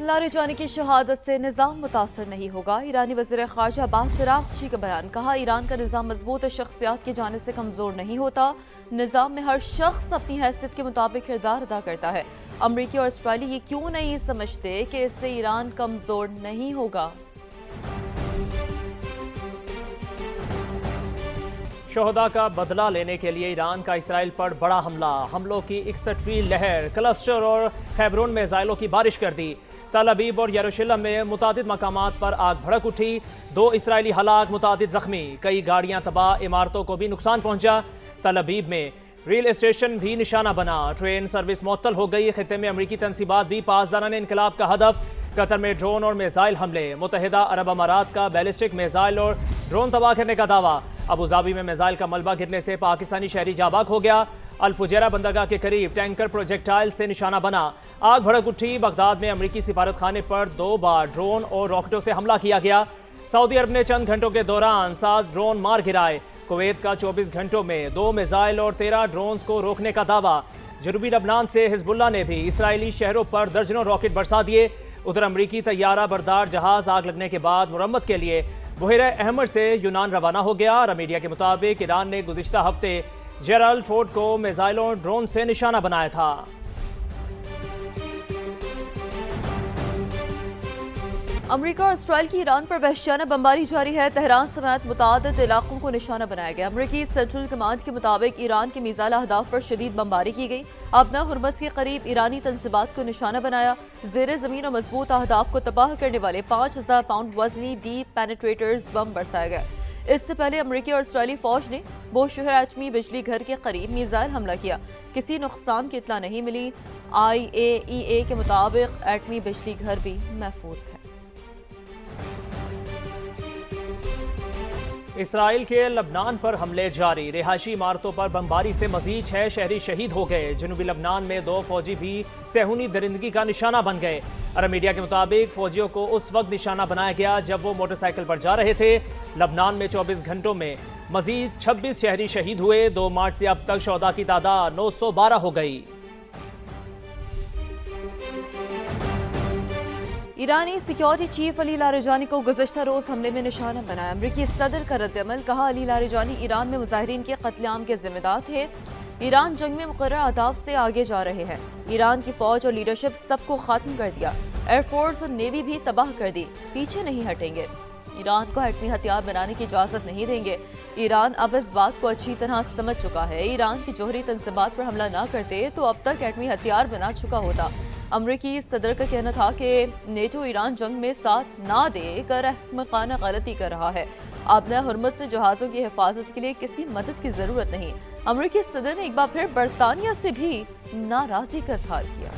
लारेजानी की शहादत से निज़ाम मुतासर नहीं होगा। ईरानी वज़ीर ख़ारजा अब्बास अराग़ची का बयान। कहा, ईरान का निज़ाम मजबूत शख्सियात की जाने से कमज़ोर नहीं होता। निज़ाम में हर शख्स अपनी हैसियत के मुताबिक किरदार अदा करता है। अमरीकी और इसराइली ये क्यों नहीं समझते कि इससे ईरान कमज़ोर नहीं होगा। शोहदा का बदला लेने के लिए ईरान का इसराइल पर बड़ा हमलों की 61वीं लहर। क्लस्टर और खैबरून में मिसाइलों की बारिश कर दी। तल अबीब और यरूशलेम में मुतादिद मकामात पर आग भड़क उठी। 2 इसराइली हलाक, मुतादिद जख्मी, कई गाड़ियां तबाह, इमारतों को भी नुकसान पहुंचा। तल अबीब में रेल स्टेशन भी निशाना बना। ट्रेन सर्विस मुअत्तल हो गई। खित्ते में अमरीकी तंसीबात भी पासदारान इनकलाब का हदफ। कतर में ड्रोन और मिसाइल हमले। मुत्तहिदा अरब अमारात का बैलिस्टिक मिसाइल और ड्रोन तबाह करने का दावा। अबू धाबी में मिसाइल का मलबा गिरने से पाकिस्तानी शहरी जाबाक हो गया। अल-फुजैरा बंदरगाह के करीब टैंकर प्रोजेक्टाइल से निशाना बना। आग भड़क उठी। बगदाद में अमरीकी सिफारत खाने पर 2 बार ड्रोन और रॉकेटों से हमला किया गया। सऊदी अरब ने चंद घंटों के दौरान 7 ड्रोन मार गिराए। कुवैत का 24 घंटों में 2 मिसाइल और 13 ड्रोन्स को रोकने का दावा। जनूबी लबनान से हिजबुल्लाह ने भी इसराइली शहरों पर दर्जनों रॉकेट बरसा दिए। उधर अमरीकी तैयारा बरदार जहाज आग लगने के बाद मुरम्मत के लिए बुहेरा अहमर से यूनान रवाना हो गया। और मीडिया के मुताबिक ईरान ने गुज़िश्ता हफ्ते जेराल्ड फोर्ड को मिसाइलों और ड्रोन से निशाना बनाया था। अमरीका और इसराइल की ईरान पर वहशियाना बमबारी जारी है। तेहरान समेत मुतादिद इलाकों को निशाना बनाया गया। अमरीकी सेंट्रल कमांड के मुताबिक ईरान के मिसाइल अहदाफ पर शदीद बमबारी की गई। अपना हुर्मस के करीब ईरानी तंसीबात को निशाना बनाया। जेर जमीन और मजबूत अहदाफ को तबाह करने वाले 5000 पाउंड वजनी डीप पेनिट्रेटर्स बम बरसाए गए। इससे पहले अमरीकी और इसराइली फौज ने बोशहर एटमी बिजली घर के करीब मिसाइल हमला किया। किसी नुकसान की इत्तला नहीं मिली। IAEA के मुताबिक एटमी बिजली घर भी महफूज है। इसराइल के लबनान पर हमले जारी। रिहायशी इमारतों पर बमबारी से मजीद 6 शहरी शहीद हो गए। जनूबी लबनान में 2 फौजी भी सेहूनी दरिंदगी का निशाना बन गए। अरब मीडिया के मुताबिक फौजियों को उस वक्त निशाना बनाया गया जब वो मोटरसाइकिल पर जा रहे थे। लबनान में 24 घंटों में मजीद 26 शहरी शहीद हुए। 2 मार्च से अब तक शोहदा की तादाद 912 हो गई। ईरानी सिक्योरिटी चीफ अली लारेजानी को गुज़श्ता रोज़ हमले में निशाना बनाया। अमरीकी सदर का रद्द-ए-अमल। कहा, अली लारेजानी ईरान में मुजाहिरीन के कत्लेआम के जिम्मेदार थे। ईरान जंग में मुकर्रर अहदाफ से आगे जा रहे हैं। ईरान की फौज और लीडरशिप सबको खत्म कर दिया। एयरफोर्स और नेवी भी तबाह कर दी। पीछे नहीं हटेंगे। ईरान को एटमी हथियार बनाने की इजाज़त नहीं देंगे। ईरान अब इस बात को अच्छी तरह समझ चुका है। ईरान की जोहरी तंसीबात पर हमला न करते तो अब तक एटमी हथियार बना चुका होता। अमरीकी सदर का कहना था कि नेटो ईरान जंग में साथ ना दे कर अहमकाना गलती कर रहा है। अपने हुर्मस में जहाज़ों की हिफाजत के लिए किसी मदद की ज़रूरत नहीं। अमरीकी सदर ने एक बार फिर बरतानिया से भी नाराज़गी का इज़हार किया।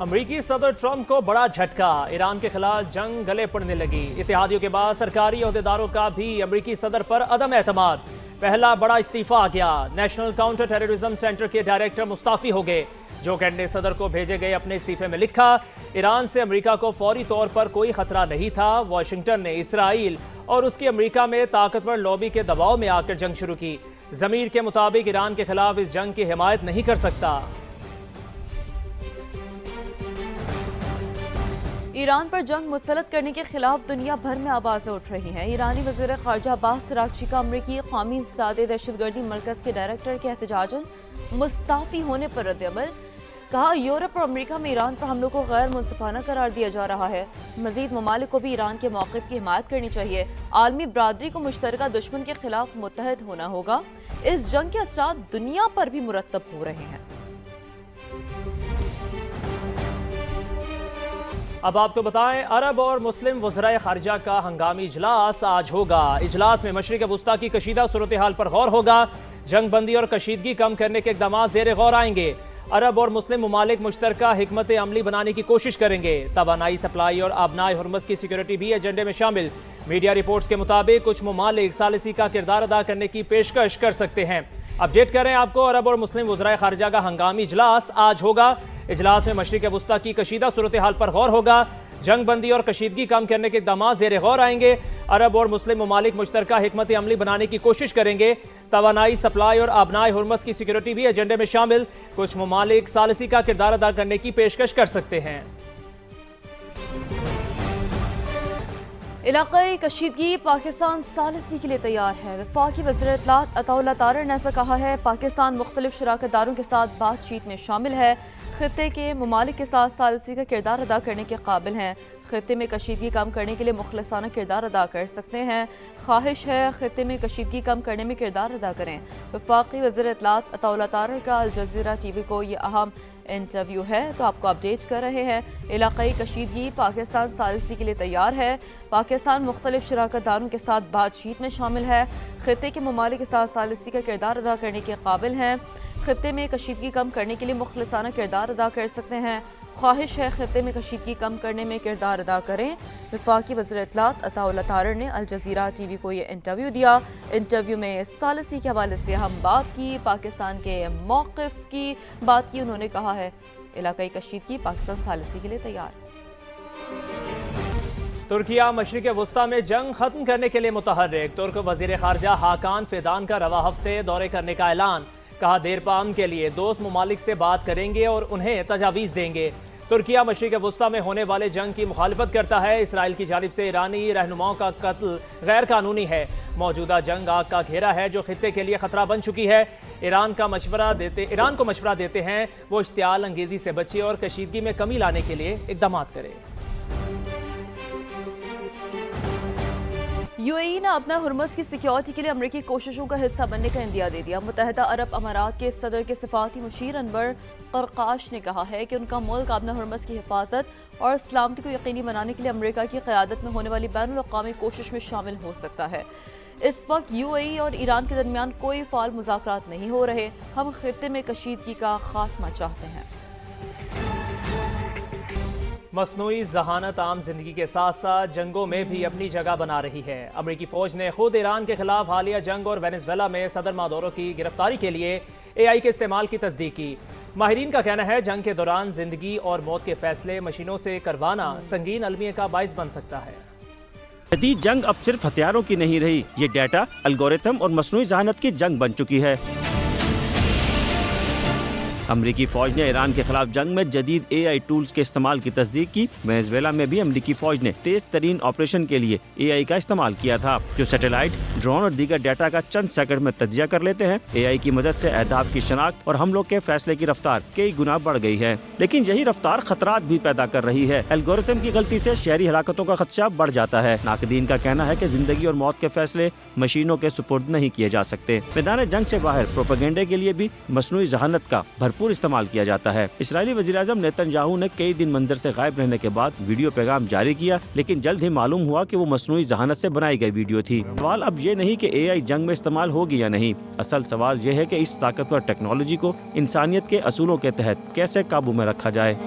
अमरीकी सदर ट्रंप को बड़ा झटका। ईरान के खिलाफ जंग गले पड़ने लगी। इत्तेहादियों के बाद सरकारी ओहदेदारों का भी अमरीकी सदर पर अदम एतमाद। पहला बड़ा इस्तीफा आ गया। नेशनल काउंटर टेररिज्म सेंटर के डायरेक्टर मुस्ताफी हो गए। जो कैट ने सदर को भेजे गए अपने इस्तीफे में लिखा, ईरान से अमेरिका को फौरी तौर पर कोई खतरा नहीं था। वाशिंगटन ने इसराइल और उसकी अमेरिका में ताकतवर लॉबी के दबाव में आकर जंग शुरू की। ज़मीर के मुताबिक ईरान के खिलाफ इस जंग की हिमायत नहीं कर सकता। ईरान पर जंग मुसलत करने के खिलाफ दुनिया भर में आवाज़ें उठ रही हैं। ईरानी वज़ीर ख़ारजा अब्बास अराग़ची का अमरीकी कौमी इंसदाद दहशतगर्दी मरकज़ के डायरेक्टर के एहतजाजन मुस्ताफ़ी होने पर रद्द-ए-अमल। कहा, यूरोप और अमरीका में ईरान पर हमलों को गैर मुनसिफाना करार दिया जा रहा है। मज़ीद ममालिक को भी ईरान के मौक़िफ़ की हिमायत करनी चाहिए। आलमी बरादरी को मुश्तरका दुश्मन के खिलाफ मुत्तहद होना होगा। इस जंग के असरात दुनिया पर भी मुरतब हो रहे हैं। अब आपको बताएं, अरब और मुस्लिम वज़राए ख़ारिजा का हंगामी इजलास आज होगा। इजलास में मशरिक़ वुस्ता की कशीदा सूरत हाल पर गौर होगा। जंग बंदी और कशीदगी कम करने के इक़दाम ज़ेर गौर आएंगे। अरब और मुस्लिम ममालिक मुश्तरका हिकमत अमली बनाने की कोशिश करेंगे। तवानाई सप्लाई और आबनाए हुर्मस की सिक्योरिटी भी एजेंडे में शामिल। मीडिया रिपोर्ट्स के मुताबिक कुछ ममालिक सालिसी का किरदार अदा करने की पेशकश कर सकते हैं। अपडेट करें आपको, अरब और मुस्लिम वज़राए ख़ारिजा का हंगामी इजलास आज होगा। इजलास में मशरिक़ वुस्ता की कशीदा सूरत हाल पर गौर होगा। जंग बंदी और कशीदगी कम करने के इक़दाम ज़ेर गौर आएंगे। अरब और मुस्लिम ममालिक मुश्तरका हिकमत अमली बनाने की कोशिश करेंगे। तवानाई सप्लाई और आबनाए हुर्मस की सिक्योरिटी भी एजेंडे में शामिल। कुछ ममालिक सालिसी का किरदार अदा करने की पेशकश कर सकते हैं। इलाक़ाई कशीदगी पाकिस्तान सालिसी के लिए तैयार है। वफाकी वज़ीर इत्तलात अताउल्लाह तारर ने ऐसा कहा है। पाकिस्तान मुख्तलिफ शराकतदारों के साथ बातचीत में शामिल है। खित्ते के ममालिक के साथ सालिसी का किरदार अदा करने के काबिल हैं। खित्ते में कशीदगी कम करने के लिए मुखलसाना किरदार अदा कर सकते हैं। ख्वाहिश है खित्ते में कशीदगी कम करने में किरदार अदा करें। वफाकी वज़ीर इत्तलात अताउल्लाह तारर का अल जज़ीरा टीवी को ये अहम इंटरव्यू है, तो आपको अपडेट कर रहे हैं। इलाक़ाई कशीदगी पाकिस्तान सालिसी के लिए तैयार है। पाकिस्तान मुख्तलिफ शराकतदारों के साथ बातचीत में शामिल है। खित्ते के ममालिक के साथ सालिसी का किरदार अदा करने के काबिल हैं। खित्ते में कशीदगी कम करने के लिए मुखलसाना किरदार अदा कर सकते हैं। ख्वाहिश है खित्ते में कशीदगी कम करने में किरदार अदा करें। वफाकी वज़ीर इत्तलात अताउल्लाह तारर ने अल जज़ीरा टीवी को ये इंटरव्यू दिया। इंटरव्यू में सालिसी के हवाले से हम बात की, पाकिस्तान के मौक़िफ़ की बात की। उन्होंने कहा है इलाक़ाई कशीदगी पाकिस्तान सालिसी के लिए तैयार। तुर्किया मशरिक़ वस्ता में जंग खत्म करने के लिए मुतहर्रिक। तुर्क वज़ीर ख़ारजा हाकान फिदान का रवा हफ्ते दौरे करने का ऐलान। कहा देरपाम के लिए दोस्त ममालिक से बात करेंगे और उन्हें तजावीज़ देंगे। तुर्किया मशरिक़ वस्ता में होने वाले जंग की मुखालिफत करता है। इसराइल की जानिब से ईरानी रहनुमाओं का कत्ल गैर कानूनी है। मौजूदा जंग आग का घेरा है जो खित्ते के लिए खतरा बन चुकी है। ईरान को मशवरा देते हैं वो इश्तियाल अंगेज़ी से बचे और कशीदगी में कमी लाने के लिए इक़दाम करे। यूएई ने अपना हुर्मस की सिक्योरिटी के लिए अमरीकी कोशिशों का हिस्सा बनने का इंदिया दे दिया। मुत्तहिदा अरब अमारात के सदर के सिफाती मुशीर अनवर करकाश ने कहा है कि उनका मुल्क अपना हुर्मस की हिफाजत और सलामती को यकीनी बनाने के लिए अमरीका की क़यादत में होने वाली बैनुल अक़वामी कोशिश में शामिल हो सकता है। इस वक्त यूएई और ईरान के दरमियान कोई फ़ाल मुज़ाकरात नहीं हो रहे। हम खित्ते में कशीदगी का खात्मा चाहते हैं। मसनूई जहानत आम जिंदगी के साथ साथ जंगों में भी अपनी जगह बना रही है। अमरीकी फ़ौज ने खुद ईरान के खिलाफ हालिया जंग और वेनेज़ुएला में सदर मादुरो की गिरफ्तारी के लिए AI के इस्तेमाल की तस्दीक की। माहिरीन का कहना है जंग के दौरान जिंदगी और मौत के फैसले मशीनों से करवाना संगीन अलमिया का बाइस बन सकता है। जदीद जंग अब सिर्फ हथियारों की नहीं रही, ये डाटा, एल्गोरिथम और मसनूई जहानत की जंग बन चुकी है। अमरीकी फौज ने ईरान के खिलाफ जंग में जदीद AI टूल्स के इस्तेमाल की तस्दीक की। वेनेज़ुएला में भी अमरीकी फौज ने तेज तरीन ऑपरेशन के लिए AI का इस्तेमाल किया था, जो सैटेलाइट, ड्रोन और दीगर डाटा का चंद सेकंड में तज्जिया कर लेते हैं। AI की मदद से अहदाफ की शनाख्त और हमलों के फैसले की रफ्तार कई गुना बढ़ गई है, लेकिन यही रफ्तार खतरात भी पैदा कर रही है। एल्गोरिथम की गलती से शहरी हलाकतों का खदशा बढ़ जाता है। नाकदीन का कहना है कि जिंदगी और मौत के फैसले मशीनों के सुपुर्द नहीं किए जा सकते। मैदान जंग से बाहर प्रोपेगेंडे के लिए भी मसनूई जहानत का भरपूर इस्तेमाल किया जाता है। इसराइली वज़ीर-ए-आज़म नेतन्याहू ने कई दिन मंजर से गायब रहने के बाद वीडियो पैगाम जारी किया, लेकिन जल्द ही मालूम हुआ कि वो मसनूई जहानत से बनाई गई वीडियो थी। सवाल अब ये नहीं कि AI जंग में इस्तेमाल होगी या नहीं, असल सवाल यह है कि इस ताकतवर टेक्नोलॉजी को इंसानियत के असूलों के तहत कैसे काबू में रखा जाए।